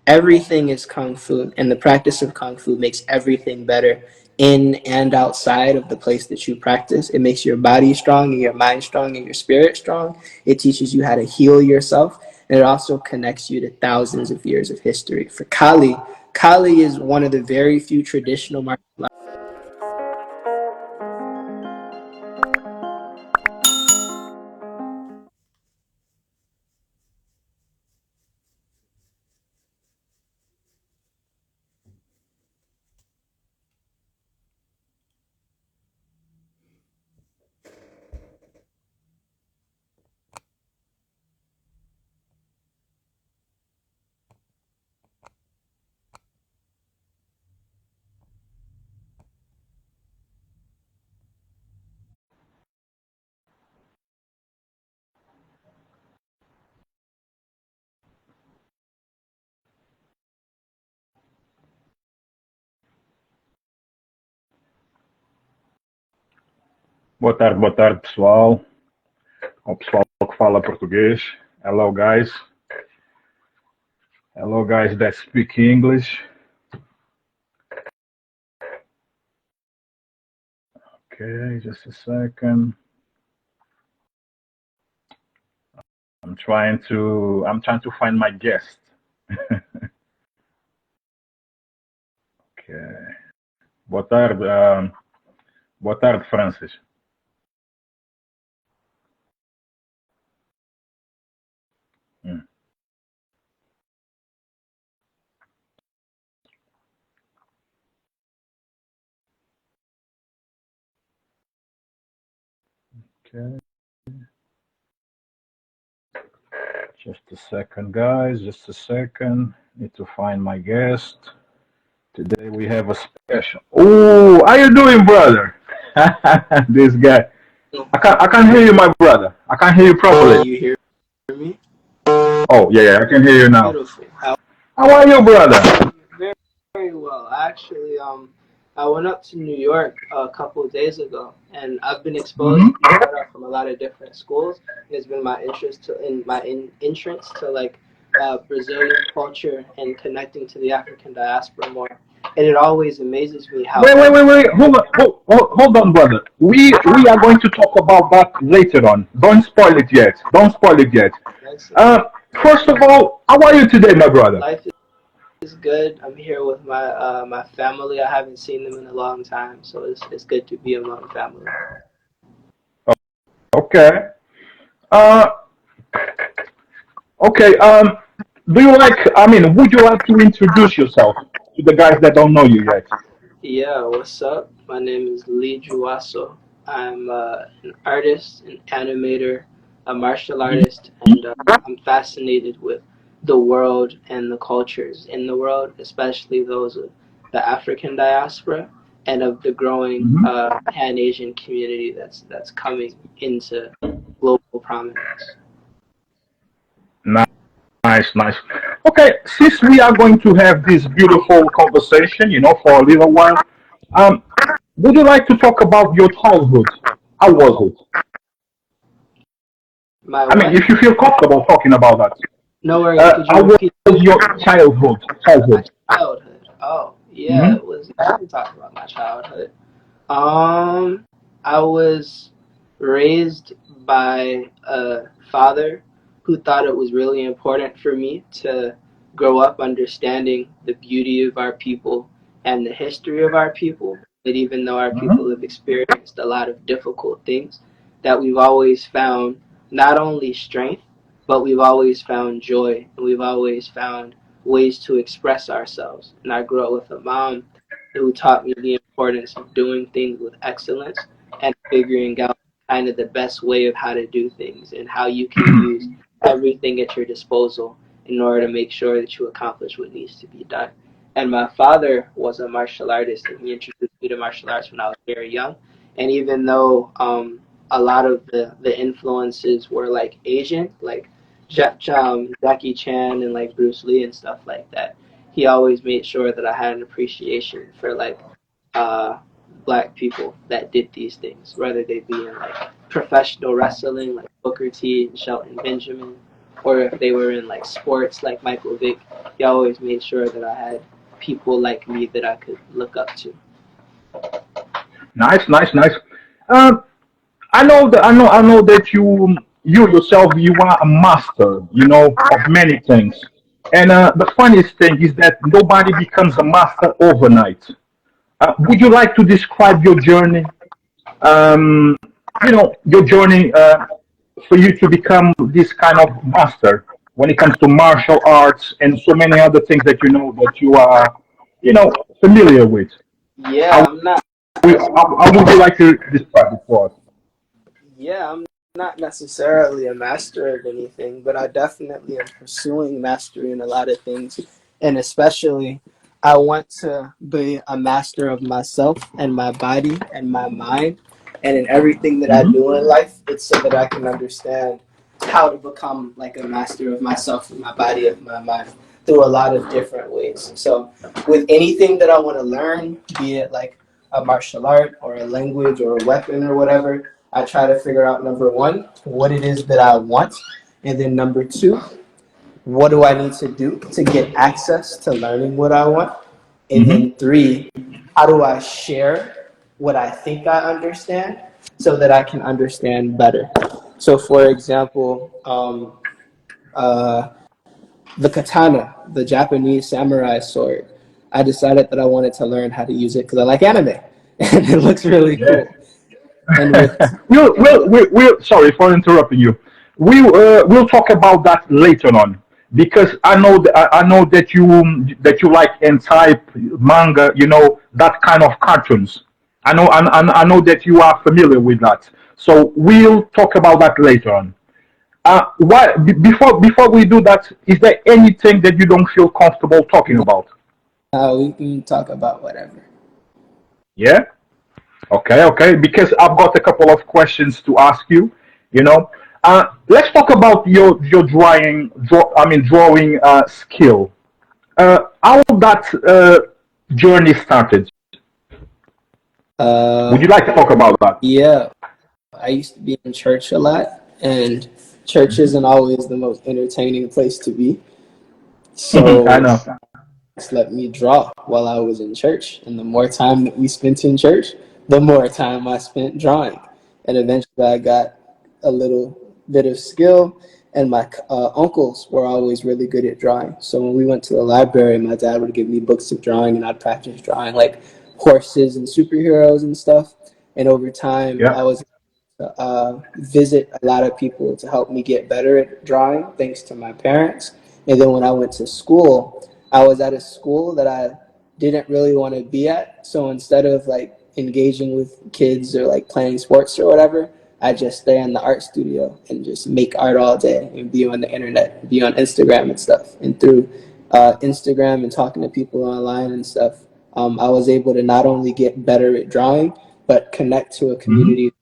Everything is Kung Fu, and the practice of Kung Fu makes everything better in and outside of the place that you practice. It makes your body strong and your mind strong and your spirit strong. It teaches you how to heal yourself, and it also connects you to thousands of years of history. For Kali, Kali is one of the very few traditional martial arts. Boa tarde, pessoal. O pessoal que fala português. Hello, guys. Hello, guys that speak English. Okay, just a second. I'm trying to find my guest. Okay. Boa tarde, Francis. Okay. Just a second, guys. Just a second. Need to find my guest. Today we have a special. Oh, how you doing, brother? This guy. I can't hear you, my brother. I can't hear you properly. You hear me? Oh, yeah, I can hear you now. Beautiful. How are you, brother? Very, very well. Actually, I went up to New York a couple of days ago, and I've been exposed to Florida from a lot of different schools. It's been my interest entrance to like Brazilian culture and connecting to the African diaspora more. And it always amazes me how. Wait. Hold on, brother. We are going to talk about that later on. Don't spoil it yet. First of all, how are you today, my brother? Life is good. I'm here with my my family. I haven't seen them in a long time, so it's good to be among family. Okay. Okay. Do you like? I mean, would you like to introduce yourself to the guys that don't know you yet? Yeah, what's up? My name is Lee Juaso. I'm an artist, an animator, a martial artist, and I'm fascinated with the world and the cultures in the world, especially those of the African diaspora and of the growing Pan-Asian community that's coming into global prominence. Nice. Okay, since we are going to have this beautiful conversation, for a little while, would you like to talk about your childhood? How was it? I mean, if you feel comfortable talking about that. No worries. How was your childhood? My childhood. Oh, yeah, it was. I can talk about my childhood. I was raised by a father who thought it was really important for me to grow up understanding the beauty of our people and the history of our people. That even though our people have experienced a lot of difficult things, that we've always found not only strength, but we've always found joy, and we've always found ways to express ourselves. And I grew up with a mom who taught me the importance of doing things with excellence and figuring out kind of the best way of how to do things and how you can use everything at your disposal in order to make sure that you accomplish what needs to be done. And my father was a martial artist, and he introduced me to martial arts when I was very young. And even though a lot of the influences were like Asian, like Jackie Chan and like Bruce Lee and stuff like that, he always made sure that I had an appreciation for like uh, black people that did these things, whether they be in like professional wrestling like Booker T and Shelton Benjamin, or if they were in like sports like Michael Vick. He always made sure that I had people like me that I could look up to. Nice, nice, nice. Um, I know that you yourself, you are a master, of many things. And the funniest thing is that nobody becomes a master overnight. Would you like to describe your journey? Um, your journey for you to become this kind of master when it comes to martial arts and so many other things that that you are, familiar with. Yeah, How, I'm not. how would you like to describe it for us? Yeah, I'm not necessarily a master of anything, but I definitely am pursuing mastery in a lot of things. And especially, I want to be a master of myself and my body and my mind. And in everything that I Hmm. do in life, it's so that I can understand how to become like a master of myself and my body and my mind through a lot of different ways. So, with anything that I want to learn, be it like a martial art or a language or a weapon or whatever, I try to figure out number one, what it is that I want. And then number two, what do I need to do to get access to learning what I want? And Hmm. then three, how do I share what I think I understand so that I can understand better? So, for example, uh, the katana, the Japanese samurai sword, I decided that I wanted to learn how to use it because I like anime and it looks really Yeah. cool. And with Sorry for interrupting you. We'll talk about that later on because I know that you like hentai manga, that kind of cartoons. I know that you are familiar with that. So we'll talk about that later on. Before we do that, is there anything that you don't feel comfortable talking about? we can talk about whatever. Yeah. Okay, okay. Because I've got a couple of questions to ask you. Let's talk about your drawing skill. How that journey started. Would Uh, you like to talk about that? yeah, I used to be in church a lot, and church isn't always the most entertaining place to be. I So know. just let me draw while I was in church. And the more time that we spent in church, the more time I spent drawing. And eventually I got a little bit of skill, and my uncles were always really good at drawing. So when we went to the library, my dad would give me books of drawing, and I'd practice drawing like horses and superheroes and stuff. And over time, Yeah. I was visit a lot of people to help me get better at drawing, thanks to my parents. And then when I went to school, I was at a school that I didn't really want to be at. So instead of like engaging with kids or like playing sports or whatever, I just stay in the art studio and just make art all day and be on the internet, be on Instagram and stuff. And through Instagram and talking to people online and stuff, I was able to not only get better at drawing, but connect to a Hmm. community.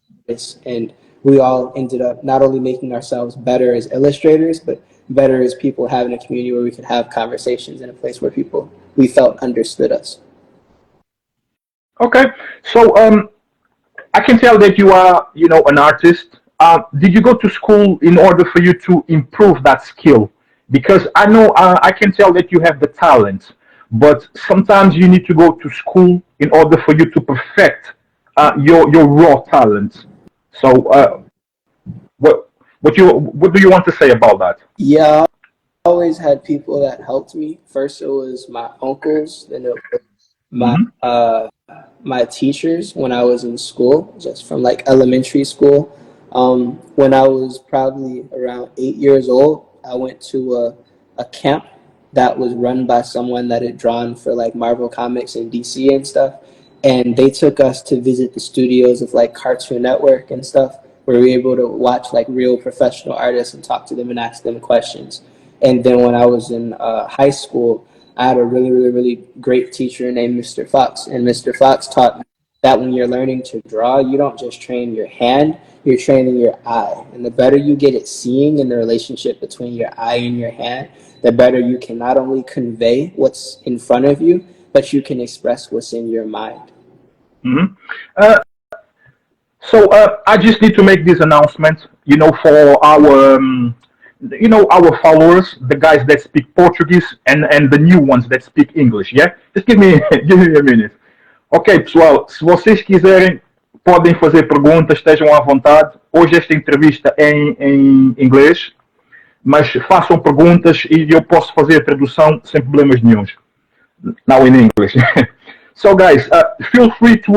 And we all ended up not only making ourselves better as illustrators, but better as people, having a community where we could have conversations in a place where people we felt understood us. Okay. So I can tell that you are, an artist. Did you go to school in order for you to improve that skill? Because I know I can tell that you have the talent, but sometimes you need to go to school in order for you to perfect your raw talent. So, what do you want to say about that? Yeah, I always had people that helped me. First, it was my uncles, then it was my Hmm. my teachers when I was in school, just from like elementary school. When I was probably around 8 years old, I went to a camp that was run by someone that had drawn for like Marvel Comics and DC and stuff. And they took us to visit the studios of like Cartoon Network and stuff, where we were able to watch like real professional artists and talk to them and ask them questions. And then when I was in high school, I had a really, really, really great teacher named Mr. Fox. And Mr. Fox taught me that when you're learning to draw, you don't just train your hand, you're training your eye. And the better you get at seeing in the relationship between your eye and your hand, the better you can not only convey what's in front of you, but you can express what's in your mind. Mhm. Uh, so I just need to make this announcement, for our followers, the guys that speak Portuguese and the new ones that speak English. Yeah, just give me give me a minute. Ok, pessoal, se vocês quiserem, podem fazer perguntas, estejam à vontade. Hoje esta entrevista é em inglês, mas façam perguntas e eu posso fazer a tradução sem problemas nenhuns. Now in English. So, guys, feel free to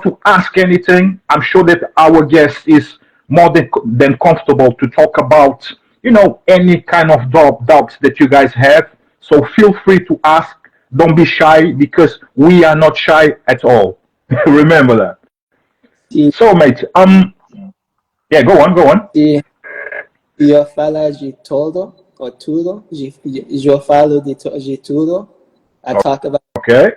to ask anything. I'm sure that our guest is more than comfortable to talk about any kind of doubts that you guys have. So feel free to ask. Don't be shy because we are not shy at all. Remember that. E, So, mate, yeah, go on. e, e eu falo de todo, ou tudo, eu falo de tudo. I talk about, Okay.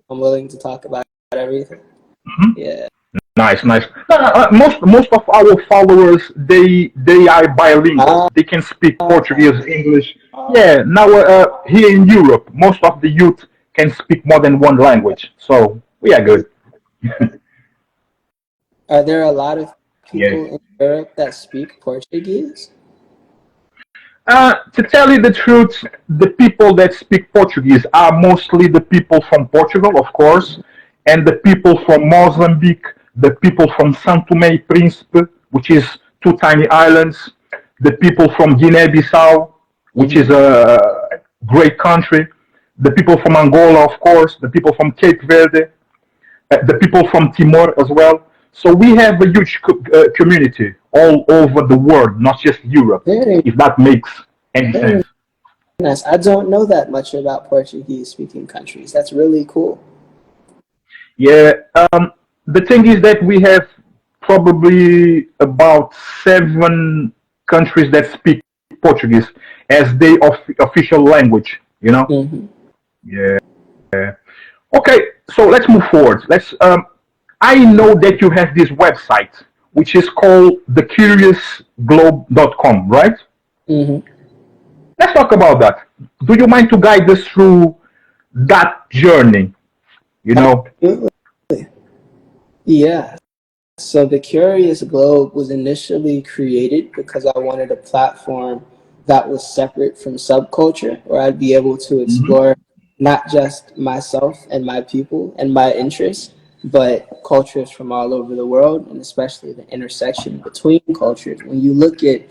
I'm willing to talk about everything. Mhm. Yeah. Nice, nice. Most of our followers they are bilingual. Ah, They can speak Portuguese, English. Yeah. Now here in Europe, most of the youth can speak more than one language. So we are good. are there a lot of Yeah. people in Europe that speak Portuguese? To tell you the truth, the people that speak Portuguese are mostly the people from Portugal, of course, and the people from Mozambique, the people from Santo Tomé e Príncipe, which is two tiny islands, the people from Guinea-Bissau, which is a great country, the people from Angola, of course, the people from Cape Verde, the people from Timor as well. So we have a huge community all over the world, not just Europe, Very, if that makes any sense. very nice. I don't know that much about Portuguese speaking countries. That's really cool. Yeah, the thing is that we have probably about 7 countries that speak Portuguese as their official language, you know? Hmm. Yeah. Okay, so let's move forward. I know that you have this website, which is called thecuriousglobe.com, right? Hmm. Let's talk about that. Do you mind to guide us through that journey? You know? Yeah. So the Curious Globe was initially created because I wanted a platform that was separate from subculture, where I'd be able to Mhm. explore not just myself and my people and my interests, but cultures from all over the world, and especially the intersection between cultures. When you look at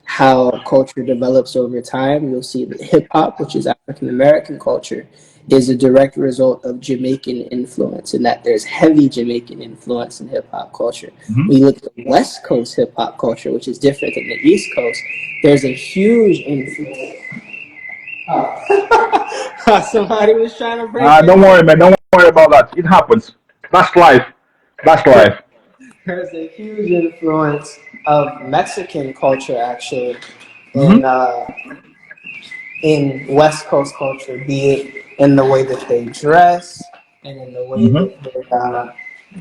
how culture develops over time, you'll see that hip hop, which is African American culture, is a direct result of Jamaican influence, and that there's heavy Jamaican influence in hip hop culture. Mhm. When you look at the West Coast hip hop culture, which is different than the East Coast, there's a huge influence. Somebody was trying to break Don't in. worry, man. Don't worry about that. It happens. That's life. That's life. There's a huge influence of Mexican culture actually in Hmm. uh, in West Coast culture, be it in the way that they dress and in Hmm.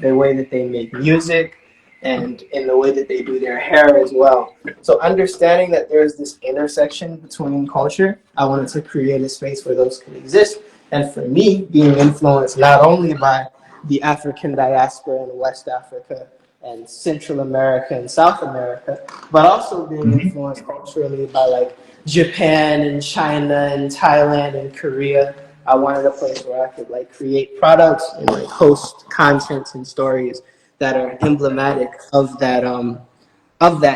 the way that they make music and in the way that they do their hair as well. So understanding that there's this intersection between culture, I wanted to create a space where those can exist. And for me, being influenced not only by the African diaspora in West Africa and Central America and South America, but also being Hmm. influenced culturally by like Japan and China and Thailand and Korea. I wanted a place where I could like create products and like host content and stories that are emblematic of that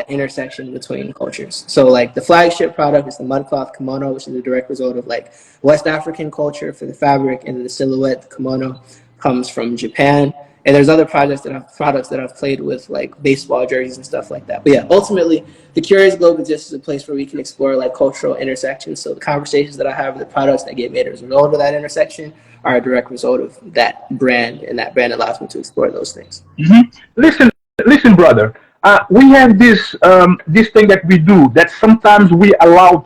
intersection between cultures. So like the flagship product is the mudcloth kimono, which is a direct result of like West African culture for the fabric, and the silhouette, the kimono, comes from Japan. And there's other products that I've played with, like baseball jerseys and stuff like that. But yeah, ultimately, the Curious Globe exists as a place where we can explore like cultural intersections. So the conversations that I have with the products that get made as a result of that intersection are a direct result of that brand, and that brand allows me to explore those things. Hmm. Listen, listen, brother. We have this thing that we do that sometimes we allow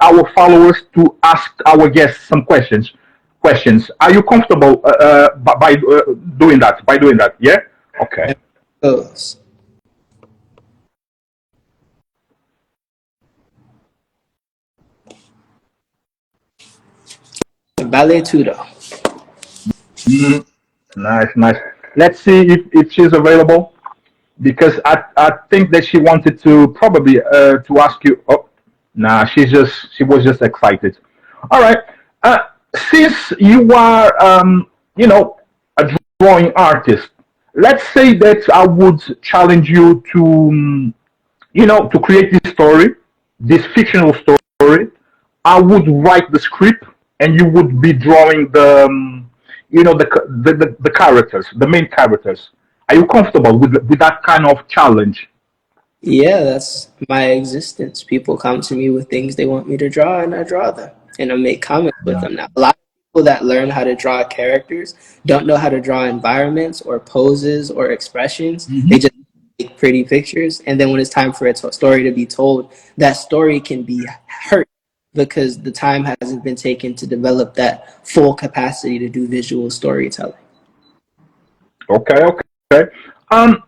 our followers to ask our guests some questions. Questions. Are you comfortable by doing that? By doing that? Yeah. Okay. Goes. Vale tudo. Mhm. Nice, nice. Let's see if she's available, because I think that she wanted to probably to ask you. Oh, nah, she was just excited. All right. Uh, since you are you know a drawing artist, let's say that I would challenge you to to create this story, this fictional story. I would write the script, and you would be drawing the the characters, the main characters. Are you comfortable with that kind of challenge? Yeah, that's my existence. People come to me with things they want me to draw, and I draw them, and I make comments with Yeah. them. Now, a lot of people that learn how to draw characters don't know how to draw environments or poses or expressions. They Hmm. just make pretty pictures, and then when it's time for a story to be told, that story can be hurt because the time hasn't been taken to develop that full capacity to do visual storytelling. Okay, okay. Um,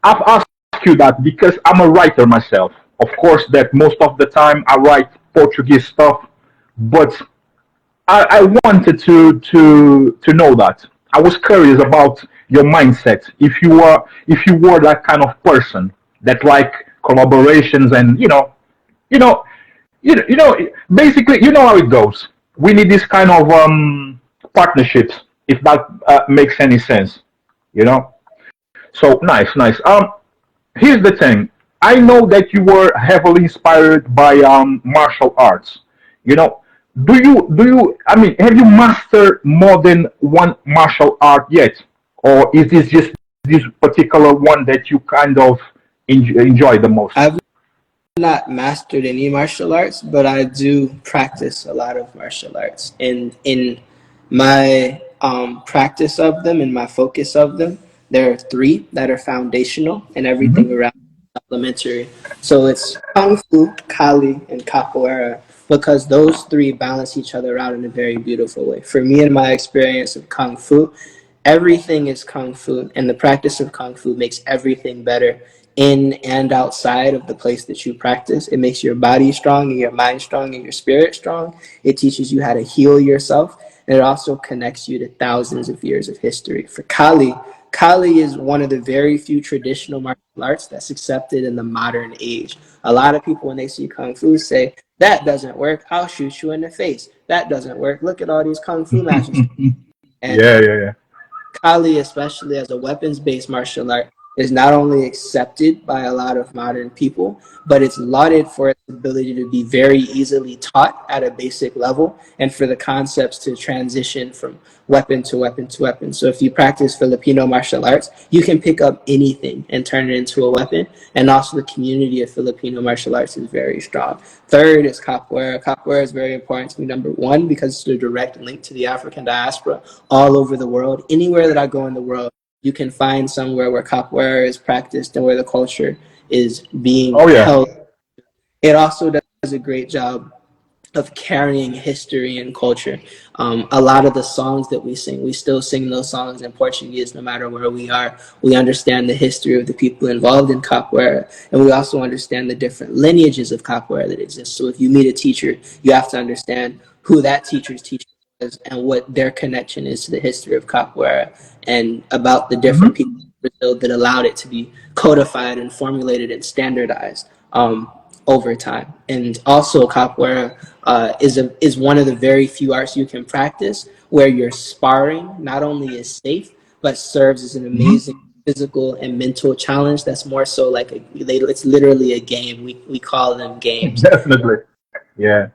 I've asked you that because I'm a writer myself. Of course, that most of the time I write Portuguese stuff, but I wanted to know that. I was curious about your mindset. If you were that kind of person that like collaborations, and you know you know basically you know how it goes. We need this kind of partnerships, if that makes any sense. You know. So nice, nice. Here's the thing. I know that you were heavily inspired by martial arts. You know, do you? I mean, have you mastered more than one martial art yet, or is this just this particular one that you kind of enjoy the most? I've not mastered any martial arts, but I do practice a lot of martial arts. And in my practice of them and my focus of them, there are three that are foundational, and everything Hmm. around supplementary. So it's Kung Fu, Kali, and Capoeira, because those three balance each other out in a very beautiful way. For me, in my experience of Kung Fu, everything is Kung Fu, and the practice of Kung Fu makes everything better in and outside of the place that you practice. It makes your body strong and your mind strong and your spirit strong. It teaches you how to heal yourself. And it also connects you to thousands of years of history. For Kali, Kali is one of the very few traditional martial arts that's accepted in the modern age. A lot of people, when they see Kung Fu, say, that doesn't work. I'll shoot you in the face. That doesn't work. Look at all these Kung Fu masters. And Yeah, yeah, yeah. Kali, especially as a weapons-based martial art, is not only accepted by a lot of modern people, but it's lauded for its ability to be very easily taught at a basic level and for the concepts to transition from weapon to weapon to weapon. So if you practice Filipino martial arts, you can pick up anything and turn it into a weapon. And also the community of Filipino martial arts is very strong. Third is capoeira. Capoeira is very important to me, number one, because it's a direct link to the African diaspora all over the world. Anywhere that I go in the world, you can find somewhere where capoeira is practiced and where the culture is being Oh yeah. held. It also does a great job of carrying history and culture. A lot of the songs that we still sing those songs in Portuguese no matter where we are. We understand the history of the people involved in capoeira, and we also understand the different lineages of capoeira that exist. So if you meet a teacher, you have to understand who that teacher's teacher is and what their connection is to the history of capoeira and about the different Hmm. people in Brazil that allowed it to be codified and formulated and standardized. Over time. And also capoeira is one of the very few arts you can practice where your sparring not only is safe, but serves as an amazing Hmm. physical and mental challenge that's more so like it's literally a game. We call them games. Definitely. Yeah.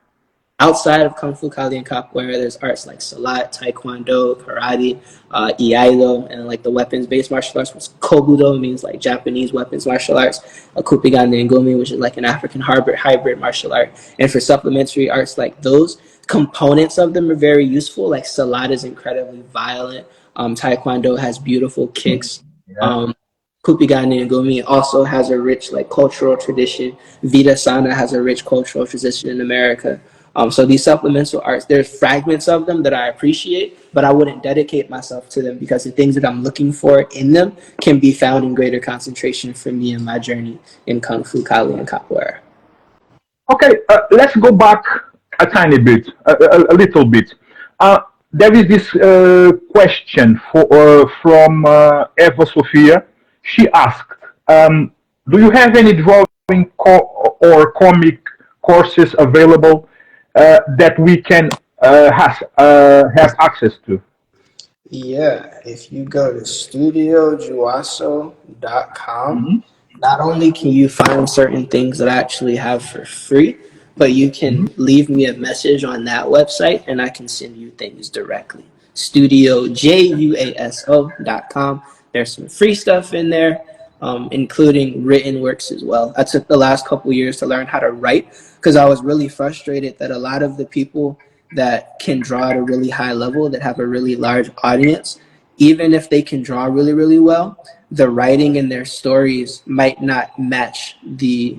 Outside of Kung Fu, Kali, and Capoeira, there's arts like Salat, Taekwondo, Karate, Iaido, and like the weapons-based martial arts, which Kobudo means like Japanese weapons martial arts, Kupigan Ngumi, which is like an African hybrid martial art. And for supplementary arts like those, components of them are very useful. Like Salat is incredibly violent. Taekwondo has beautiful kicks. Yeah. Um, Kupigani and Gumi also has a rich like cultural tradition. Vidassana has a rich cultural tradition in America. So these supplemental arts, there's fragments of them that I appreciate, but I wouldn't dedicate myself to them because the things that I'm looking for in them can be found in greater concentration for me in my journey in Kung Fu, Kali, and Capoeira. Okay. Let's go back a tiny bit, a little bit. there is this question from Eva Sophia. She asked, do you have any drawing or comic courses available that we can have access to? Yeah, if you go to studiojuaso.com, not only can you find certain things that I actually have for free, but you can leave me a message on that website and I can send you things directly. Studiojuaso.com. There's some free stuff in there, including written works as well. I took the last couple years to learn how to write because I was really frustrated that a lot of the people that can draw at a really high level, that have a really large audience, even if they can draw really, really well, the writing in their stories might not match the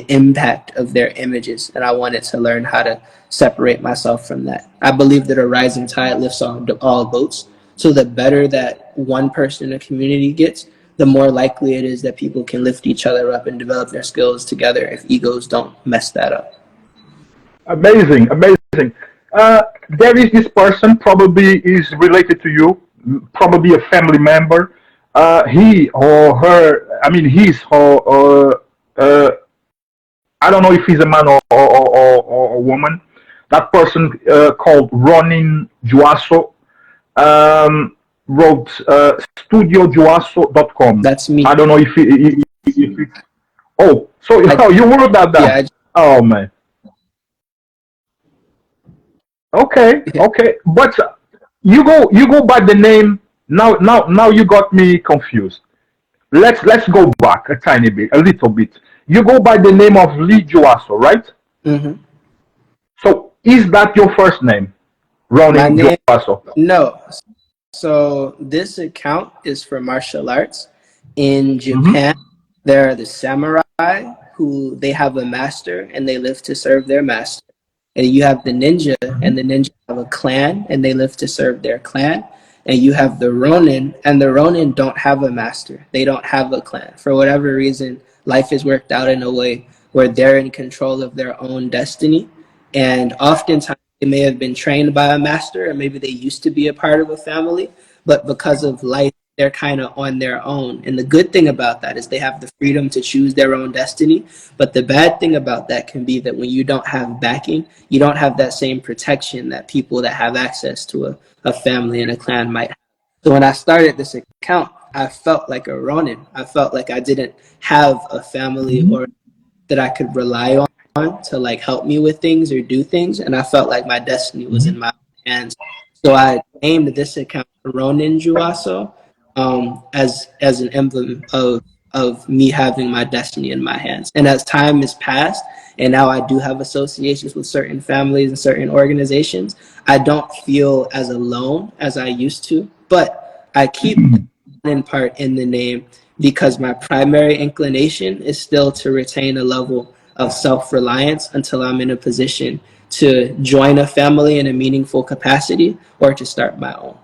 impact of their images. And I wanted to learn how to separate myself from that. I believe that a rising tide lifts all boats. So the better that one person in a community gets, the more likely it is that people can lift each other up and develop their skills together if egos don't mess that up. Amazing, amazing. There is this person, probably is related to you, probably a family member. He or her, I mean, he's or I don't know if he's a man or a woman. That person called Ronin Juaso wrote studiojuaso.com. That's me. I don't know if oh, so you wrote that down. Yeah, Oh man. Okay, okay, but you go by the name. Now you got me confused. Let's go back a tiny bit, a little bit. You go by the name of Lee Juaso, right? Mm-hmm. So is that your first name, Ronin Juaso? No. So this account is for martial arts. In Japan, there are the samurai who they have a master and they live to serve their master. And you have the ninja, and the ninja have a clan, and they live to serve their clan. And you have the Ronin, and the Ronin don't have a master. They don't have a clan. For whatever reason, life is worked out in a way where they're in control of their own destiny. And oftentimes, they may have been trained by a master, or maybe they used to be a part of a family, but because of life, they're kind of on their own. And the good thing about that is they have the freedom to choose their own destiny. But the bad thing about that can be that when you don't have backing, you don't have that same protection that people that have access to a family and a clan might have. So when I started this account, I felt like a Ronin. I felt like I didn't have a family or that I could rely on to like help me with things or do things. And I felt like my destiny was in my hands. So I named this account Ronin Juaso. As an emblem of me having my destiny in my hands. And as time has passed, and now I do have associations with certain families and certain organizations, I don't feel as alone as I used to, but I keep in part in the name because my primary inclination is still to retain a level of self-reliance until I'm in a position to join a family in a meaningful capacity or to start my own.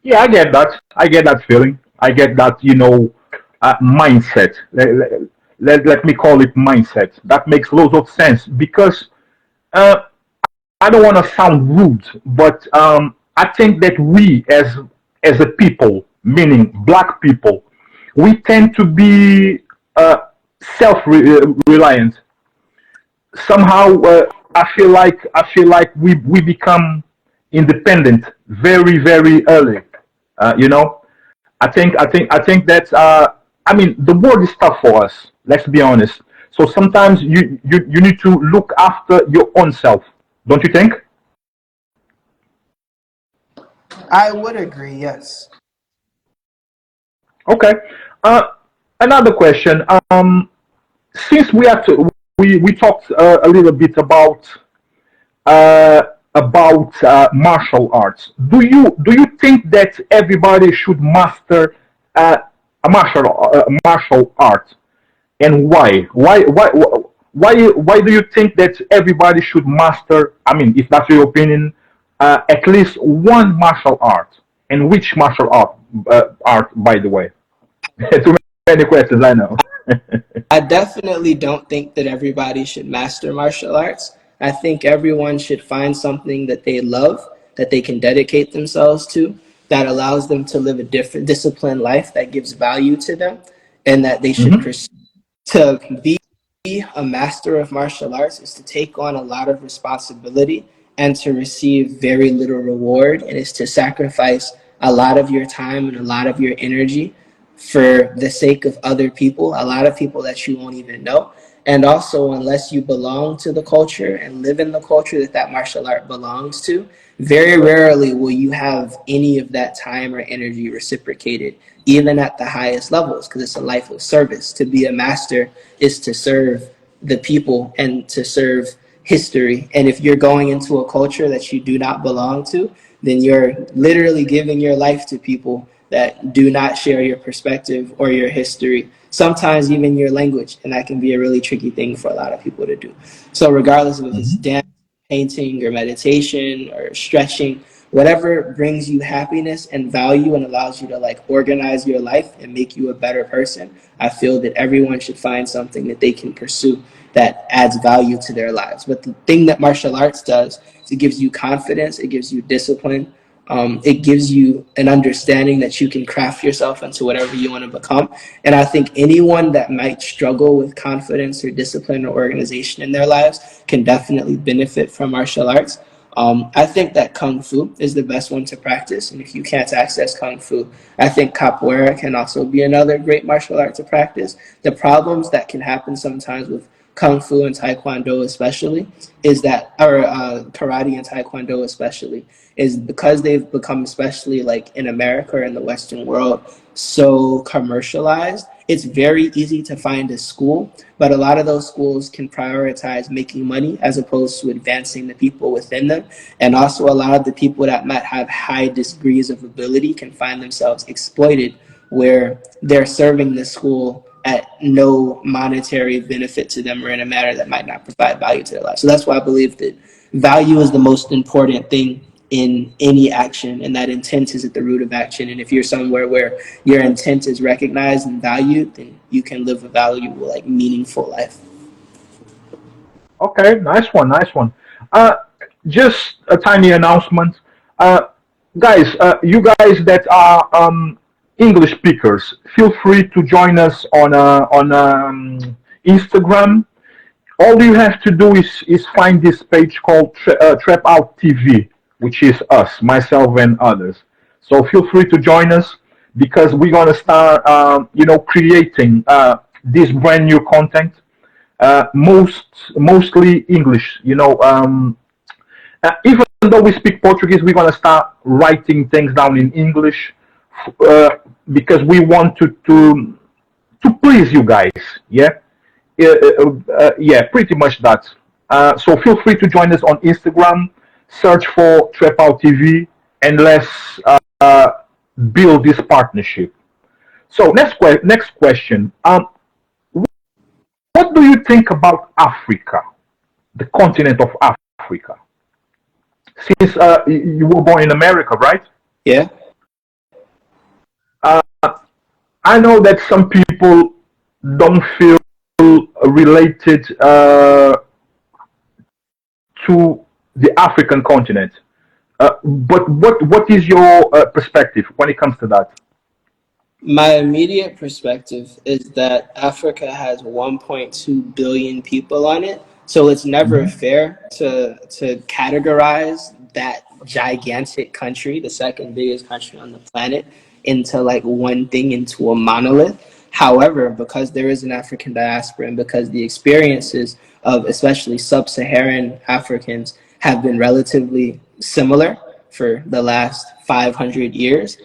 Yeah, I get that. I get that feeling. I get that, mindset. Let me call it mindset. That makes loads of sense because uh, I don't want to sound rude, but I think that we, as a people, meaning black people, we tend to be self-reliant. Somehow, I feel like we become independent very early. You know, I think that I mean the world is tough for us. Let's be honest. So sometimes you need to look after your own self, don't you think? I would agree, yes. Okay. Uh, Another question. Since we talked a little bit uh, about martial arts. Do you think that everybody should master uh, a martial art, and why? Why do you think that everybody should master? I mean, if that's your opinion, at least one martial art, and which martial art, by the way? Too many questions, I know. I definitely don't think that everybody should master martial arts. I think everyone should find something that they love that they can dedicate themselves to, that allows them to live a different disciplined life that gives value to them, and that they should Mm-hmm. pursue. To be a master of martial arts is to take on a lot of responsibility and to receive very little reward, and is to sacrifice a lot of your time and a lot of your energy for the sake of other people, a lot of people that you won't even know. And also, unless you belong to the culture and live in the culture that that martial art belongs to, very rarely will you have any of that time or energy reciprocated, even at the highest levels, because it's a life of service. To be a master is to serve the people and to serve history. And if you're going into a culture that you do not belong to, then you're literally giving your life to people that do not share your perspective or your history, sometimes even your language. And that can be a really tricky thing for a lot of people to do. So regardless of if it's dance, painting, or meditation, or stretching, whatever brings you happiness and value and allows you to like organize your life and make you a better person, I feel that everyone should find something that they can pursue that adds value to their lives. But the thing that martial arts does is it gives you confidence, it gives you discipline, it gives you an understanding that you can craft yourself into whatever you want to become. And I think anyone that might struggle with confidence or discipline or organization in their lives can definitely benefit from martial arts. I think that Kung Fu is the best one to practice. And if you can't access Kung Fu, I think Capoeira can also be another great martial art to practice. The problems that can happen sometimes with Kung Fu and Taekwondo especially is that, or Karate and Taekwondo especially, is because they've become, especially like in America or in the Western world, so commercialized. It's very easy to find a school, but a lot of those schools can prioritize making money as opposed to advancing the people within them. And also a lot of the people that might have high degrees of ability can find themselves exploited, where they're serving the school at no monetary benefit to them or in a manner that might not provide value to their life. So that's why I believe that value is the most important thing in any action, and that intent is at the root of action. And if you're somewhere where your intent is recognized and valued, then you can live a valuable, like meaningful life. Okay, nice one, nice one. Uh, just a tiny announcement. Uh, guys, you guys that are English speakers, feel free to join us on Instagram. All you have to do is find this page called Trap Out TV, which is us, myself, and others. So feel free to join us because we're gonna start, creating this brand new content, mostly English. Even though we speak Portuguese, we're gonna start writing things down in English uh, because we want to please you guys. Yeah, yeah, pretty much that. So feel free to join us on Instagram. Search for Trepout TV, and let's build this partnership. So next question. What do you think about Africa, the continent of Africa? Since you were born in America, right? Yeah. Uh, I know that some people don't feel related to the African continent. But what is your perspective when it comes to that? My immediate perspective is that Africa has 1.2 billion people on it, so it's never Mhm. fair to categorize that gigantic country, the second biggest country on the planet, into like one thing, into a monolith. However, because there is an African diaspora and because the experiences of especially sub-Saharan Africans have been relatively similar for the last 500 years,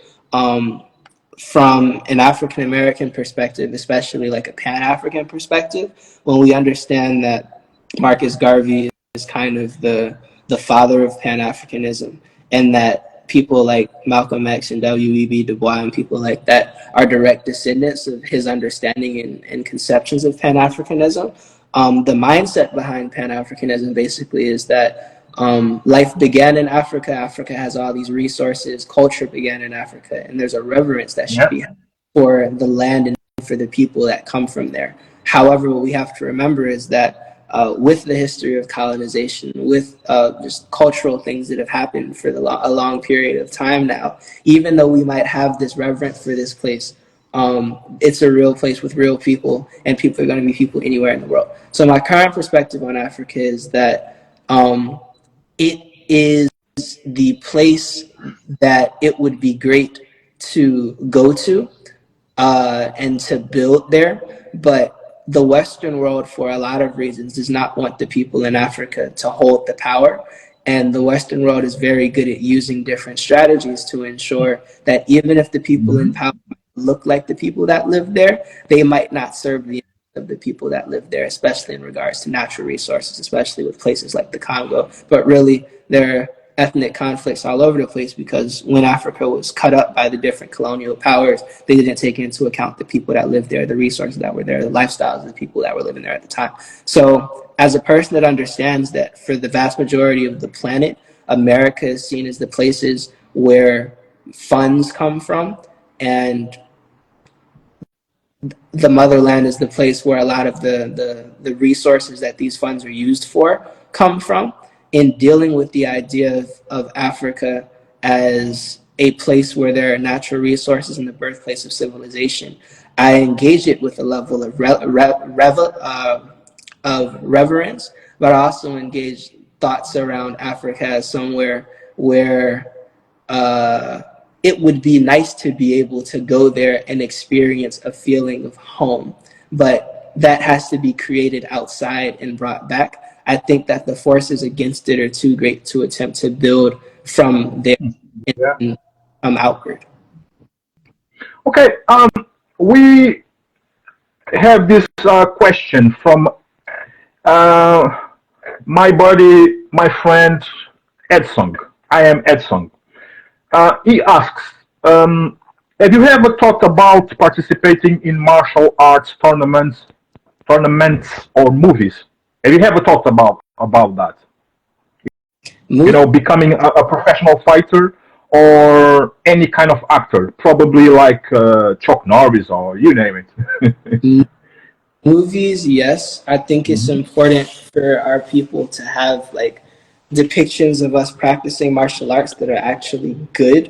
from an African American perspective, especially like a Pan African perspective, when we understand that Marcus Garvey is kind of the father of Pan Africanism, and that people like Malcolm X and W.E.B. Du Bois and people like that are direct descendants of his understanding and conceptions of Pan Africanism. The mindset behind Pan Africanism basically is that life began in Africa. Africa has all these resources. Culture began in Africa, and there's a reverence that should Yeah. be for the land and for the people that come from there. However, what we have to remember is that with the history of colonization, with just cultural things that have happened for a long period of time now. Even though we might have this reverence for this place, it's a real place with real people, and people are going to be people anywhere in the world. So my current perspective on Africa is that it is the place that it would be great to go to and to build there, but the Western world, for a lot of reasons, does not want the people in Africa to hold the power. And the Western world is very good at using different strategies to ensure that even if the people in power look like the people that live there, they might not serve the interests of the people that live there, especially in regards to natural resources, especially with places like the Congo. But really, there are ethnic conflicts all over the place, because when Africa was cut up by the different colonial powers, they didn't take into account the people that lived there, the resources that were there, the lifestyles of the people that were living there at the time. So as a person that understands that for the vast majority of the planet, America is seen as the places where funds come from, and the motherland is the place where a lot of the resources that these funds are used for come from. In dealing with the idea of Africa as a place where there are natural resources and the birthplace of civilization, I engage it with a level of reverence, but I also engage thoughts around Africa as somewhere where it would be nice to be able to go there and experience a feeling of home, but that has to be created outside and brought back. I think that the forces against it are too great to attempt to build from there and outward. Okay, we have this question from my buddy, my friend Edson. I am Edson. He asks, have you ever thought about participating in martial arts tournaments or movies? Have you ever thought about that? You know, becoming a professional fighter or any kind of actor, probably like Chuck Norris or you name it. Movies, yes. I think it's important for our people to have like depictions of us practicing martial arts that are actually good.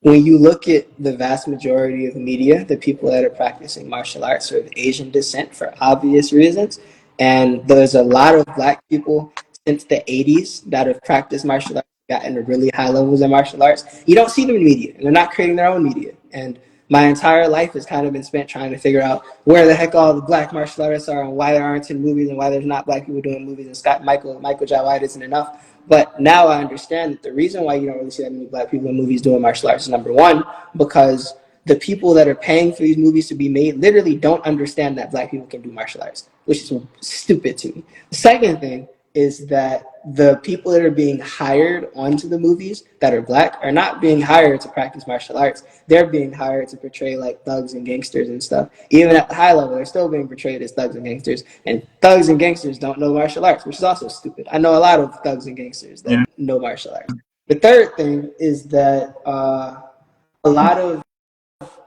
When you look at the vast majority of media, the people that are practicing martial arts are of Asian descent for obvious reasons. And there's a lot of black people since the 80s that have practiced martial arts, gotten to really high levels of martial arts. You don't see them in media, and they're not creating their own media. And my entire life has kind of been spent trying to figure out where the heck all the black martial artists are and why there aren't in movies and why there's not black people doing movies, and Michael Jai White isn't enough. But now I understand that the reason why you don't really see that many black people in movies doing martial arts is, number one, because the people that are paying for these movies to be made literally don't understand that black people can do martial arts, which is stupid to me. The second thing is that the people that are being hired onto the movies that are black are not being hired to practice martial arts. They're being hired to portray like thugs and gangsters and stuff. Even at the high level, they're still being portrayed as thugs and gangsters. And thugs and gangsters don't know martial arts, which is also stupid. I know a lot of thugs and gangsters that know martial arts. The third thing is that a lot of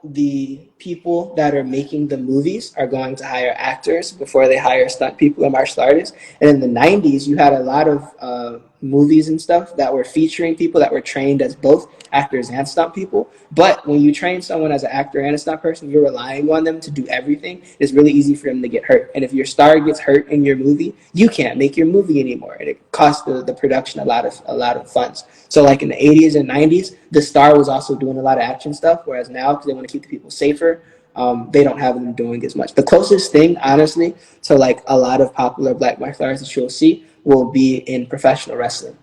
the people that are making the movies are going to hire actors before they hire stunt people and martial artists. And in the 90s, you had a lot of movies and stuff that were featuring people that were trained as both actors and stunt people. But when you train someone as an actor and a stunt person, you're relying on them to do everything. It's really easy for them to get hurt. And if your star gets hurt in your movie, you can't make your movie anymore. And it costs the production a lot of funds. So like in the 80s and 90s, the star was also doing a lot of action stuff, whereas now, because they want to keep the people safer, they don't have them doing as much. The closest thing, honestly, to like a lot of popular black martial arts that you'll see will be in professional wrestling.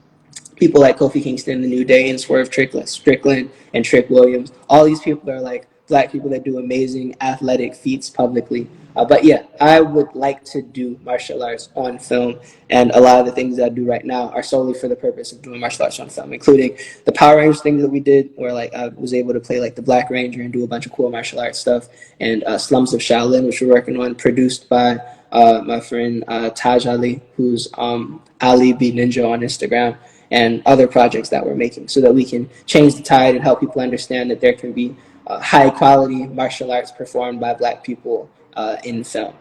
People like Kofi Kingston, The New Day, and Swerve Strickland, and Trick Williams. All these people are like black people that do amazing athletic feats publicly. But yeah, I would like to do martial arts on film, and a lot of the things that I do right now are solely for the purpose of doing martial arts on film, including the Power Rangers things that we did, where like I was able to play like the Black Ranger and do a bunch of cool martial arts stuff, and Slums of Shaolin, which we're working on, produced by my friend Taj Ali, who's Ali B Ninja on Instagram, and other projects that we're making, so that we can change the tide and help people understand that there can be high quality martial arts performed by black people in film.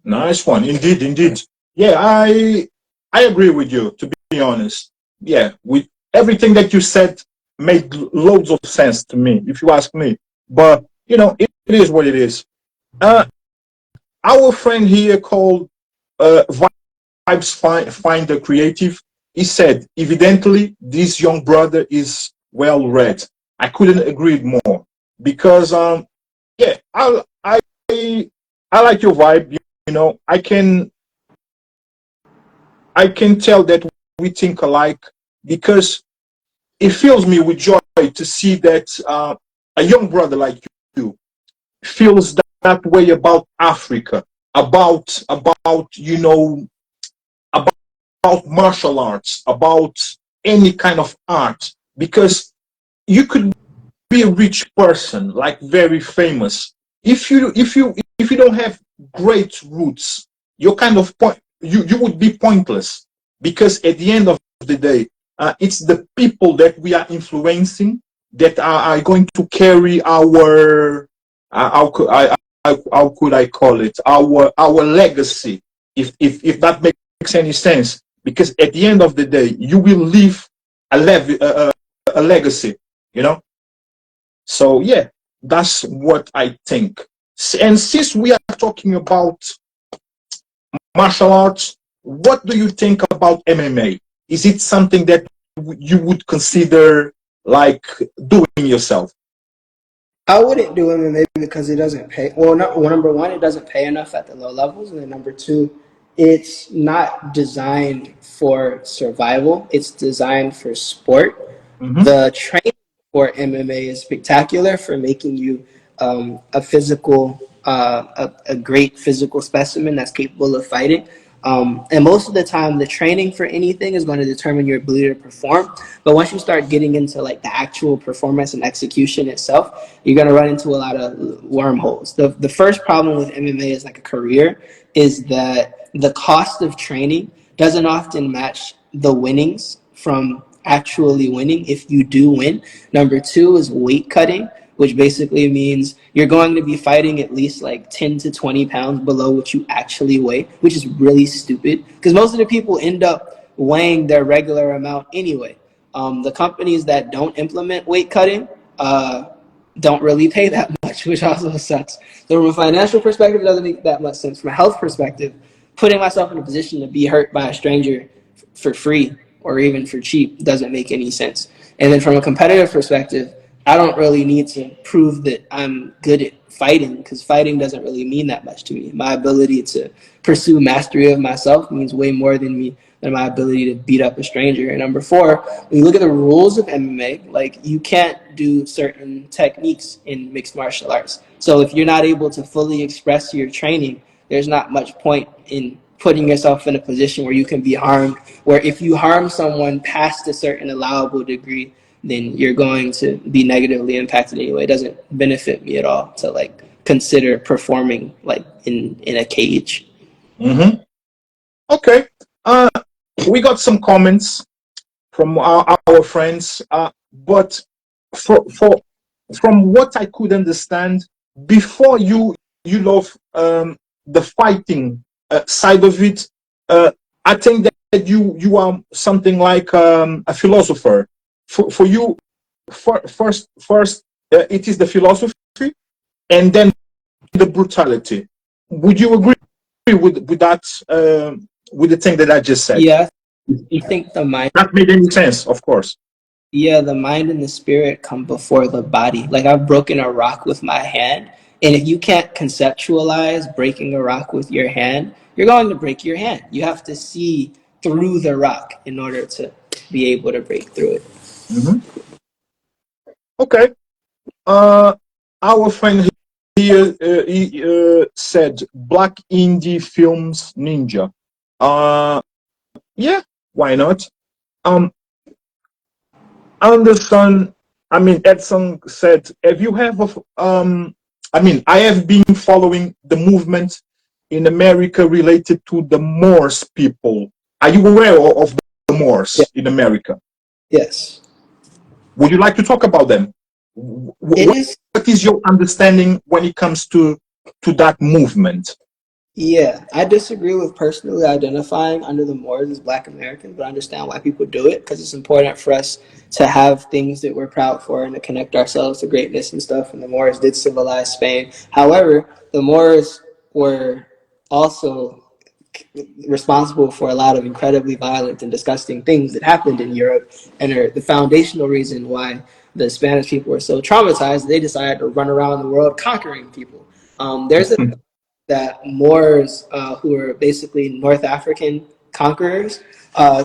Nice one, indeed, indeed. Yeah, I agree with you, to be honest. Yeah, with everything that you said made loads of sense to me, if you ask me. But you know, it is what it is. Uh, our friend here called Vibes Finder Creative, he said, evidently, this young brother is well read. I couldn't agree more because yeah, I like your vibe. You know, I can tell that we think alike because it fills me with joy to see that a young brother like you feels that way about Africa, about you know about martial arts, about any kind of art, because you could be a rich person, like very famous. If you don't have great roots, you're kind of you would be pointless because at the end of the day, it's the people that we are influencing that are going to carry our how could I call it, our legacy, if that makes any sense. Because at the end of the day, you will leave a legacy, you know. So yeah, that's what I think. And since we are talking about martial arts, what do you think about MMA? Is it something that you would consider like doing yourself? I wouldn't do MMA because it doesn't pay. Well, not, well, number one, it doesn't pay enough at the low levels, and then number two, it's not designed for survival. It's designed for sport. Mm-hmm. The training for MMA is spectacular for making you a physical, a great physical specimen that's capable of fighting. And most of the time, the training for anything is going to determine your ability to perform. But once you start getting into like the actual performance and execution itself, you're going to run into a lot of wormholes. The first problem with MMA as like a career is that the cost of training doesn't often match the winnings from actually winning if you do win. Number two is weight cutting, which basically means you're going to be fighting at least like 10 to 20 pounds below what you actually weigh, which is really stupid because most of the people end up weighing their regular amount anyway. The companies that don't implement weight cutting don't really pay that much, which also sucks. So from a financial perspective, it doesn't make that much sense. From a health perspective, putting myself in a position to be hurt by a stranger for free or even for cheap doesn't make any sense. And then from a competitive perspective, I don't really need to prove that I'm good at fighting because fighting doesn't really mean that much to me. My ability to pursue mastery of myself means way more than my ability to beat up a stranger. And number four, when you look at the rules of MMA, like you can't do certain techniques in mixed martial arts. So if you're not able to fully express your training, there's not much point in putting yourself in a position where you can be harmed, where if you harm someone past a certain allowable degree, then you're going to be negatively impacted anyway. It doesn't benefit me at all to like consider performing like in a cage. Mm-hmm. Okay. Uh, we got some comments from our friends, but for from what I could understand, before you love the fighting side of it, uh, I think that you are something like a philosopher. For you, first it is the philosophy, and then the brutality. Would you agree with that? With the thing that I just said? Yeah, I think the mind. That made any sense, of course. Yeah, the mind and the spirit come before the body. Like I've broken a rock with my hand, and if you can't conceptualize breaking a rock with your hand, you're going to break your hand. You have to see through the rock in order to be able to break through it. Mm-hmm. Okay. Uh, our friend here he, said Black Indie Films Ninja. Uh, yeah, why not? Um, Anderson, I mean, Edson said, have you ever, I mean, I have been following the movement in America related to the Moors people. Are you aware of the Yeah. Moors in America? Yes. Would you like to talk about them? It What is is your understanding when it comes to that movement? Yeah, I disagree with personally identifying under the Moors as Black Americans, but I understand why people do it because it's important for us to have things that we're proud for and to connect ourselves to greatness and stuff. And the Moors did civilize Spain. However, the Moors were also responsible for a lot of incredibly violent and disgusting things that happened in Europe and are the foundational reason why the Spanish people were so traumatized. They decided to run around the world conquering people. There's a that Moors, who were basically North African conquerors,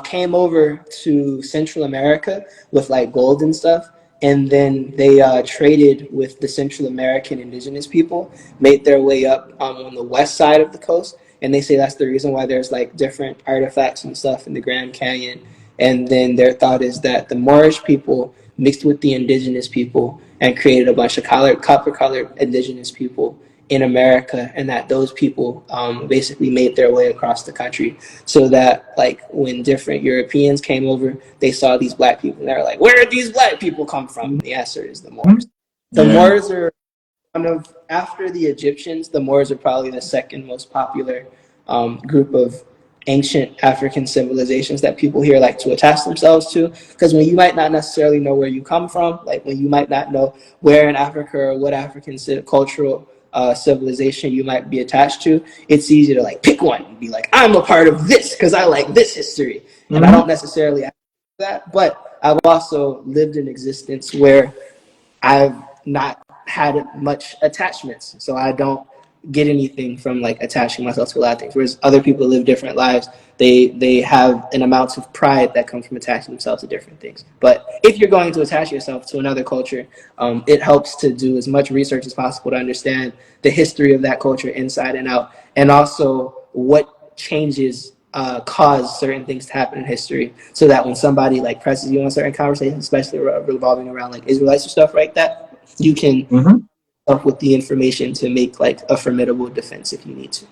came over to Central America with like gold and stuff. And then they traded with the Central American indigenous people, made their way up on the west side of the coast. And they say that's the reason why there's like different artifacts and stuff in the Grand Canyon. And then their thought is that the Moorish people mixed with the indigenous people and created a bunch of copper-colored indigenous people in America, and that those people basically made their way across the country, so that like when different Europeans came over, they saw these black people and they were like, "Where did these black people come from?" And the answer is the Moors. The Yeah. Moors are one of, after the Egyptians, the Moors are probably the second most popular group of ancient African civilizations that people here like to attach themselves to. Because when you might not necessarily know where you come from, like when you might not know where in Africa or what African cultural civilization you might be attached to, it's easy to like pick one and be like, I'm a part of this because I like this history. And I don't necessarily have that, but I've also lived in existence where I've not had much attachments, so I don't get anything from like attaching myself to a lot of things. Whereas other people live different lives, they have an amount of pride that comes from attaching themselves to different things. But if you're going to attach yourself to another culture, it helps to do as much research as possible to understand the history of that culture inside and out, and also what changes cause certain things to happen in history, so that when somebody like presses you on certain conversations, especially revolving around like Israelites or stuff like that, you can up with the information to make like a formidable defense if you need to.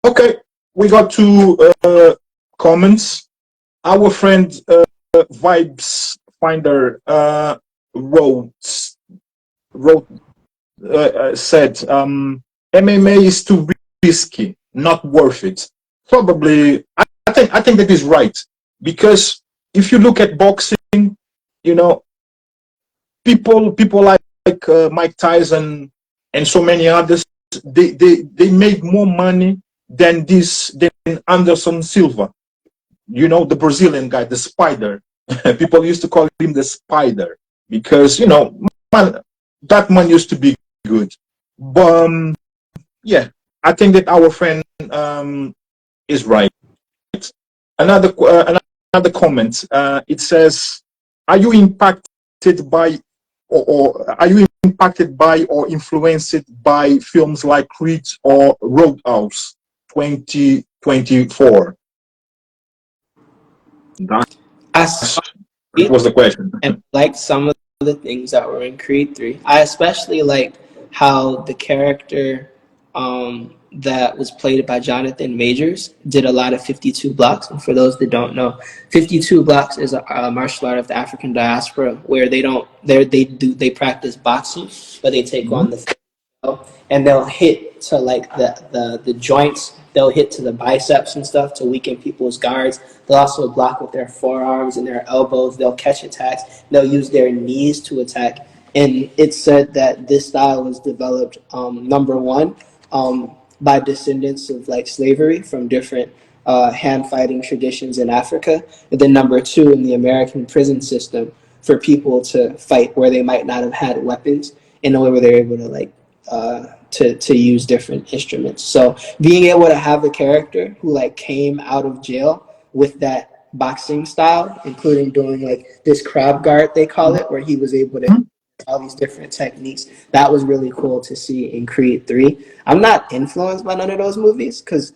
Okay, we got two comments. Our friend Vibes Finder wrote said MMA is too risky, not worth it. Probably, I think that is right, because if you look at boxing, you know, people like Mike Tyson and so many others, they made more money than Anderson Silva. You know, the Brazilian guy, the Spider. People used to call him the Spider because, you know, man, that man used to be good. But yeah, I think that our friend is right. Another another comment. It says, "Are you impacted by, or are you impacted by or influenced by films like Creed or Roadhouse 2024?" I saw That it was the question. and liked some of the things that were in Creed 3. I especially liked how the character that was played by Jonathan Majors did a lot of 52 blocks. And for those that don't know, 52 blocks is a martial art of the African diaspora where they practice boxing, but they take on the and they'll hit to like the joints. They'll hit to the biceps and stuff to weaken people's guards. They'll also block with their forearms and their elbows. They'll catch attacks. They'll use their knees to attack. And it's said that this style was developed, number one, by descendants of like slavery from different hand fighting traditions in Africa. And then number two, in the American prison system, for people to fight where they might not have had weapons in a way where they're able to like to use different instruments. So being able to have a character who like came out of jail with that boxing style, including doing like this crab guard they call it, where he was able to all these different techniques. That was really cool to see in Creed 3. I'm not influenced by none of those movies because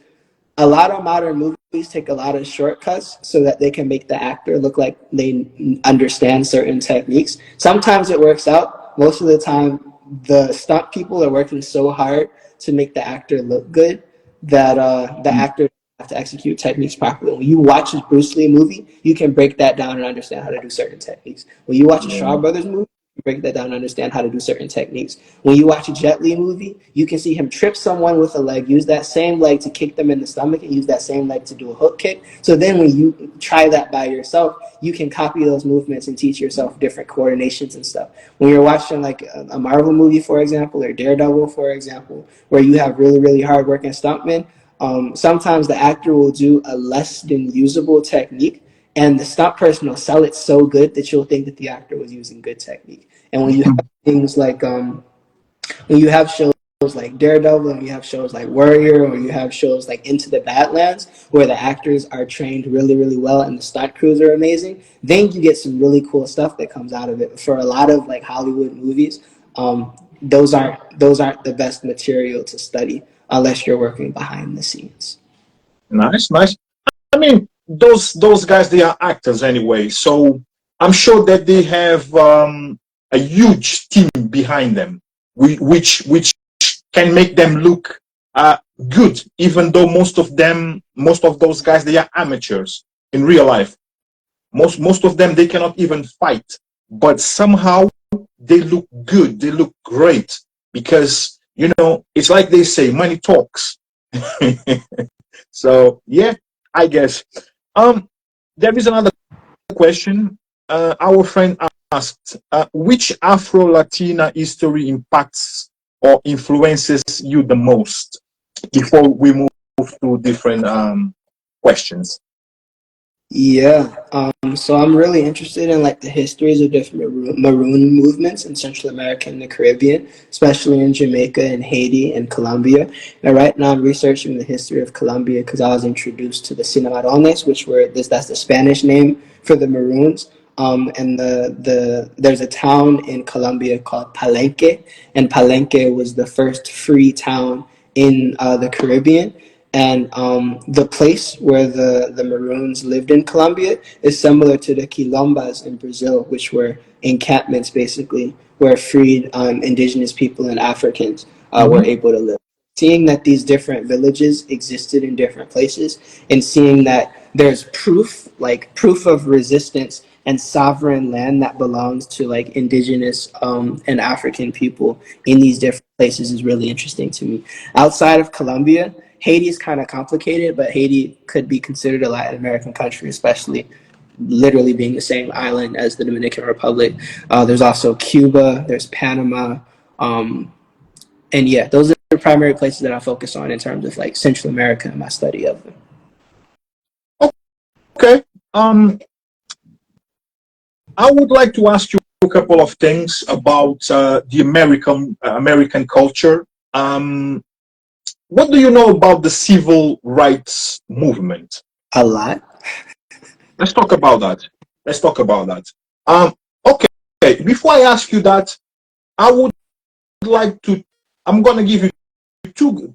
a lot of modern movies take a lot of shortcuts so that they can make the actor look like they understand certain techniques. Sometimes it works out. Most of the time, the stunt people are working so hard to make the actor look good that the actor have to execute techniques properly. When you watch a Bruce Lee movie, you can break that down and understand how to do certain techniques. When you watch a Shaw Brothers movie, break that down and understand how to do certain techniques. When you watch a Jet Li movie, you can see him trip someone with a leg, use that same leg to kick them in the stomach, and use that same leg to do a hook kick. So then when you try that by yourself, you can copy those movements and teach yourself different coordinations and stuff. When you're watching like a Marvel movie, for example, or Daredevil, for example, where you have really, really hard-working stuntmen, sometimes the actor will do a less than usable technique, and the stunt person will sell it so good that you'll think that the actor was using good technique. And when you have things like when you have shows like Daredevil, and you have shows like Warrior, or you have shows like Into the Badlands, where the actors are trained really, really well and the stunt crews are amazing, then you get some really cool stuff that comes out of it. For a lot of like Hollywood movies, those aren't the best material to study unless you're working behind the scenes. Nice, nice. I mean, those guys, they are actors anyway, so I'm sure that they have a huge team behind them, which can make them look good, even though most of those guys, they are amateurs in real life. Most of them, they cannot even fight, but somehow they look good, they look great, because it's like they say, money talks. So yeah, I guess. There is another question. Our friend asked, which Afro-Latina history impacts or influences you the most? Before we move to different questions. Yeah, so I'm really interested in like the histories of different maroon movements in Central America and the Caribbean, especially in Jamaica and Haiti and Colombia. And right now I'm researching the history of Colombia because I was introduced to the Cimarrones, that's the Spanish name for the maroons. And there's a town in Colombia called Palenque, and Palenque was the first free town in the Caribbean. And the place where the Maroons lived in Colombia is similar to the Quilombas in Brazil, which were encampments basically where freed indigenous people and Africans were able to live. Seeing that these different villages existed in different places, and seeing that there's proof of resistance and sovereign land that belongs to like indigenous and African people in these different places is really interesting to me. Outside of Colombia, Haiti is kind of complicated, but Haiti could be considered a Latin American country, especially literally being the same island as the Dominican Republic. There's also Cuba, there's Panama, and yeah, those are the primary places that I focus on in terms of like Central America and my study of them. Okay. I would like to ask you a couple of things about the American culture. What do you know about the civil rights movement? A lot. Let's talk about that. Okay. Before I ask you that, I would like to. I'm gonna give you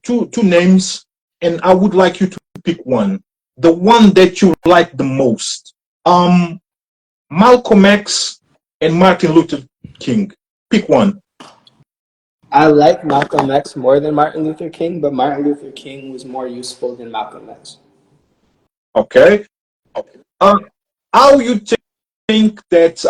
two names, and I would like you to pick one. The one that you like the most. Malcolm X and Martin Luther King. Pick one. I like Malcolm X more than Martin Luther King, but Martin Luther King was more useful than Malcolm X. Okay. How you think that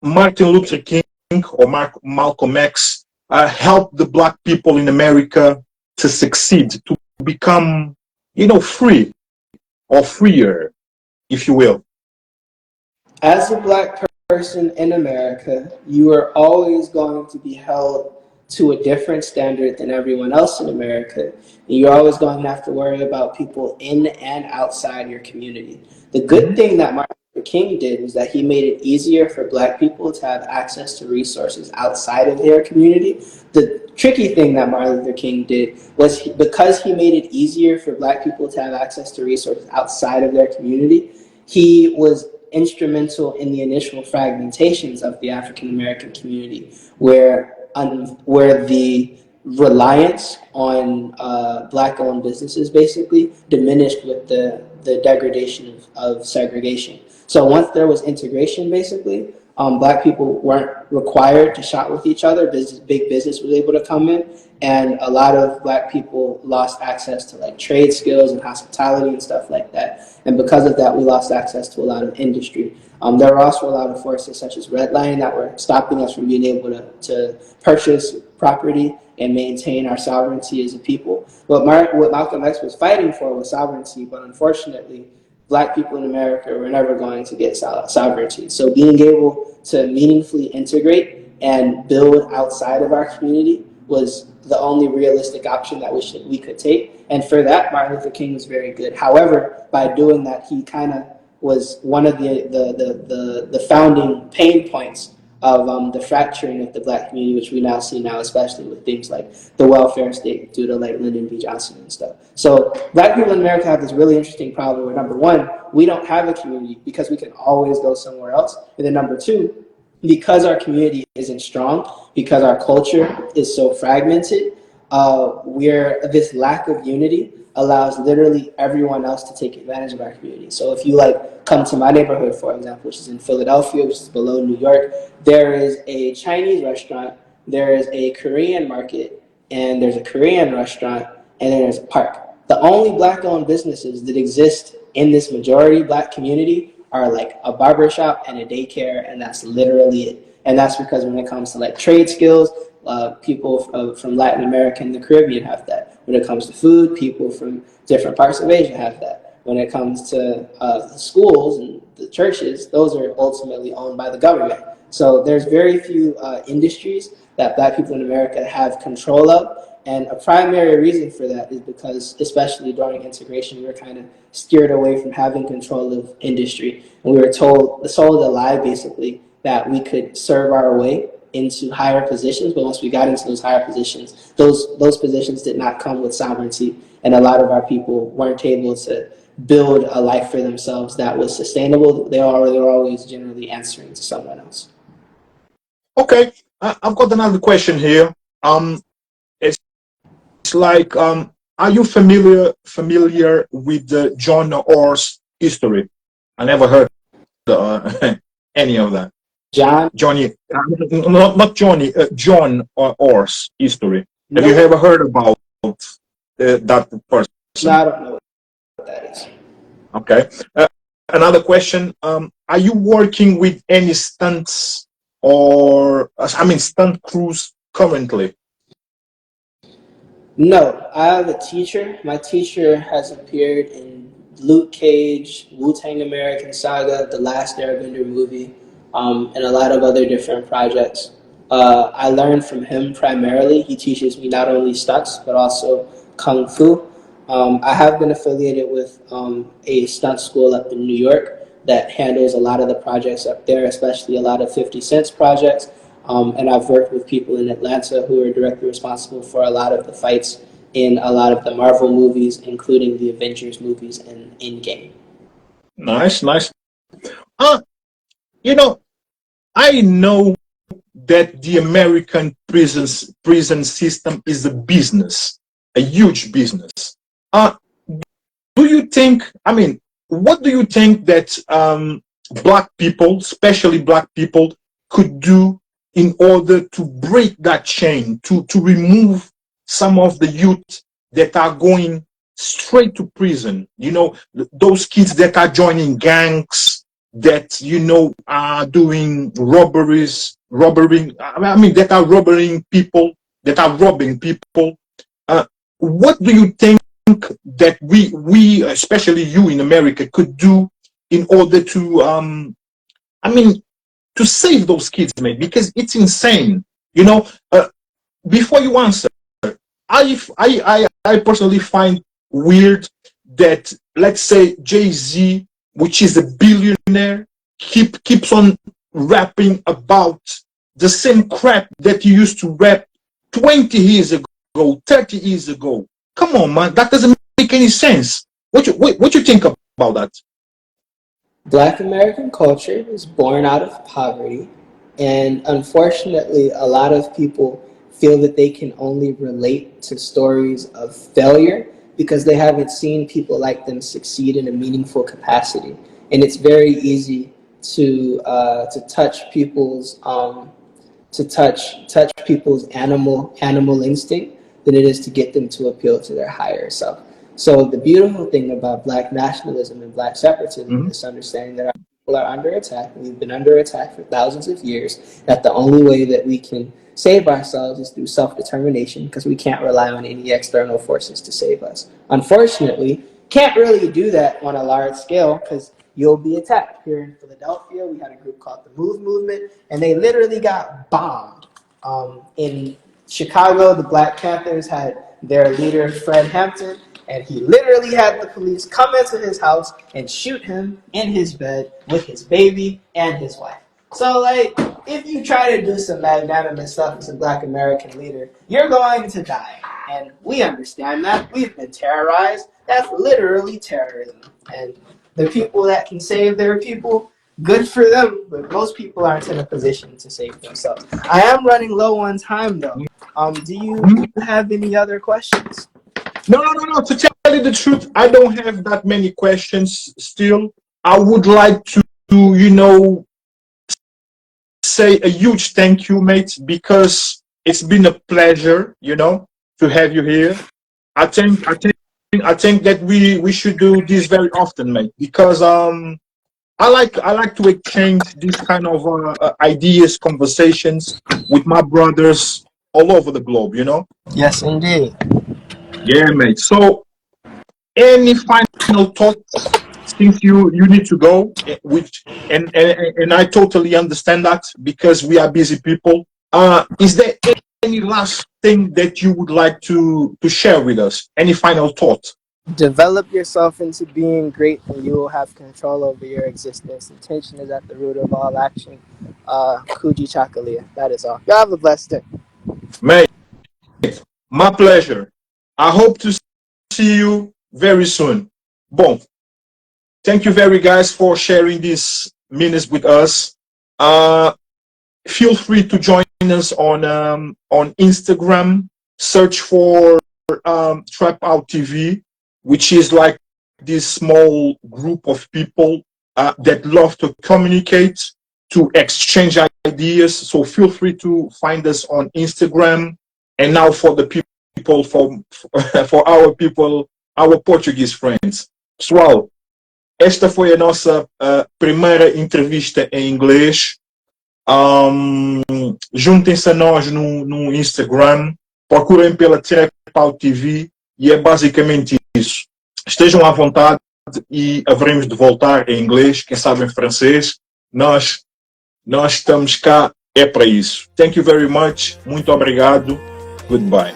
Martin Luther King or Malcolm X helped the black people in America to succeed, to become, free or freer, if you will? As a black person in America, you are always going to be held to a different standard than everyone else in America. And you're always going to have to worry about people in and outside your community. The good thing that Martin Luther King did was that he made it easier for black people to have access to resources outside of their community. The tricky thing that Martin Luther King did was because he made it easier for black people to have access to resources outside of their community, he was instrumental in the initial fragmentations of the African American community, where the reliance on black-owned businesses basically diminished with the degradation of segregation. So once there was integration, basically, black people weren't required to shop with each other. Big business was able to come in, and a lot of black people lost access to like trade skills and hospitality and stuff like that. And because of that, we lost access to a lot of industry. There were also a lot of forces such as redlining that were stopping us from being able to purchase property and maintain our sovereignty as a people. What Malcolm X was fighting for was sovereignty, but unfortunately, Black people in America were never going to get sovereignty. So being able to meaningfully integrate and build outside of our community was the only realistic option that we could take. And for that, Martin Luther King was very good. However, by doing that, he kind of was one of the founding pain points of the fracturing of the Black community, which we now see now, especially with things like the welfare state due to like Lyndon B. Johnson and stuff. So Black people in America have this really interesting problem where, number one, we don't have a community because we can always go somewhere else. And then number two, because our community isn't strong, because our culture is so fragmented, this lack of unity allows literally everyone else to take advantage of our community. So if you like come to my neighborhood, for example, which is in Philadelphia, which is below New York, there is a Chinese restaurant, there is a Korean market, and there's a Korean restaurant, and then there's a park. The only Black-owned businesses that exist in this majority Black community are like a barbershop and a daycare, and that's literally it. And that's because when it comes to like trade skills, people from Latin America and the Caribbean have that. When it comes to food, people from different parts of Asia have that. When it comes to the schools and the churches, those are ultimately owned by the government. So there's very few industries that Black people in America have control of. And a primary reason for that is because, especially during integration, we were kind of steered away from having control of industry. And we were sold a lie, basically, that we could serve our way into higher positions. But once we got into those higher positions, those positions did not come with sovereignty. And a lot of our people weren't able to build a life for themselves that was sustainable. They were always generally answering to someone else. Okay, I've got another question here. It's like, are you familiar with the John Orr's history? I never heard any of that. Johnny, not Johnny, John Orr's history. Have you ever heard about that person? No, I don't know what that is. Okay. Another question. Are you working with any stunts stunt crews currently? No, I have a teacher. My teacher has appeared in Luke Cage, Wu-Tang American Saga, The Last Airbender movie, and a lot of other different projects. I learned from him primarily. He teaches me not only stunts, but also Kung Fu. I have been affiliated with a stunt school up in New York that handles a lot of the projects up there, especially a lot of 50 Cent's projects. And I've worked with people in Atlanta who are directly responsible for a lot of the fights in a lot of the Marvel movies, including the Avengers movies and Endgame. Nice. I know that the American prison system is a business, a huge business. Do you think, what do you think that Black people, especially Black people, could do in order to break that chain, to remove some of the youth that are going straight to prison? Those kids that are joining gangs, that, are doing that are robbing people. What do you think that we, especially you in America, could do in order to, to save those kids, man? Because it's insane. Before you answer, I personally find weird that, let's say, Jay-Z, which is a billionaire, keeps on rapping about the same crap that he used to rap 20 years ago, 30 years ago. Come on, man, that doesn't make any sense. What you think about that? Black American culture is born out of poverty, and unfortunately, a lot of people feel that they can only relate to stories of failure because they haven't seen people like them succeed in a meaningful capacity. And it's very easy to touch people's animal instinct than it is to get them to appeal to their higher self. So the beautiful thing about Black nationalism and Black separatism is understanding that our people are under attack. We've been under attack for thousands of years. That the only way that we can save ourselves is through self-determination, because we can't rely on any external forces to save us. Unfortunately, can't really do that on a large scale because you'll be attacked. Here in Philadelphia, we had a group called the Move Movement, and they literally got bombed. In Chicago, the Black Panthers had their leader, Fred Hampton, and he literally had the police come into his house and shoot him in his bed with his baby and his wife. So, like, if you try to do some magnanimous stuff as a Black American leader, you're going to die. And we understand that. We've been terrorized. That's literally terrorism. And the people that can save their people, good for them. But most people aren't in a position to save themselves. I am running low on time, though. Do you have any other questions? No. To tell you the truth, I don't have that many questions still. I would like to, say a huge thank you, mate, because it's been a pleasure, to have you here. I think that we should do this very often, mate, because I like to exchange these kind of ideas, conversations with my brothers all over the globe, Yes, indeed. Yeah, mate. So, any final thoughts since you need to go, which and I totally understand that because we are busy people. Is there any last thing that you would like to share with us? Any final thought? Develop yourself into being great, and you will have control over your existence. Intention is at the root of all action. Kuji Chakalia. That is all. Y'all have a blessed day. Mate, my pleasure. I hope to see you very soon. Bon. Thank you very guys for sharing these minutes with us. Feel free to join us on Instagram. Search for Trap Out TV, which is like this small group of people that love to communicate, to exchange ideas. So feel free to find us on Instagram. And now for the people, for our people, our Portuguese friends. Pessoal, esta foi a nossa primeira entrevista em inglês. Juntem-se a nós no Instagram, procurem pela Trap Out TV e é basicamente isso. Estejam à vontade e haveremos de voltar em inglês, quem sabe em francês. Nós estamos cá, é para isso. Thank you very much, muito obrigado, goodbye.